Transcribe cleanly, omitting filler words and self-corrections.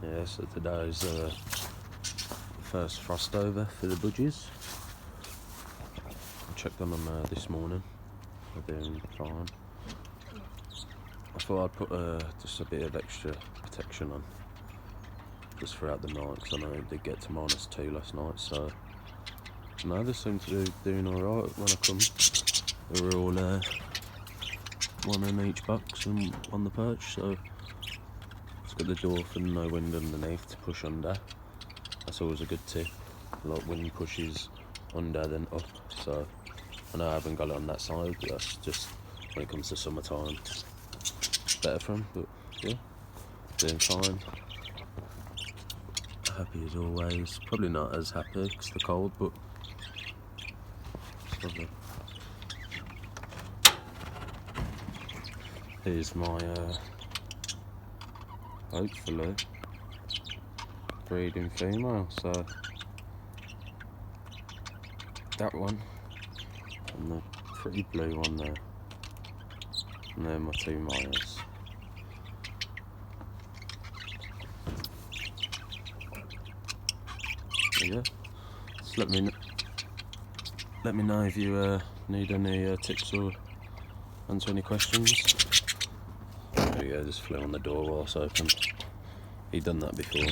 Yeah, so today's the first frost over for the budgies. I checked on them this morning. They're doing fine. I thought I'd put just a bit of extra protection on just throughout the night, because I know it did get to -2 last night. So no, they seem to be doing alright when I come. They were all one in each box and on the perch, so it's got the door for no wind underneath to push under. That's always a good tip. Like wind pushes under then up, so I know I haven't got it on that side, but that's just when it comes to summertime better for them. But yeah, doing fine. Happy as always. Probably not as happy because the cold, but it's lovely. Here's my hopefully breeding female. So that one and the pretty blue one there, and they're my 2 males. Yeah, just let me know if you need any tips or answer any questions. There we go, just flew on the door whilst open. He'd done that before.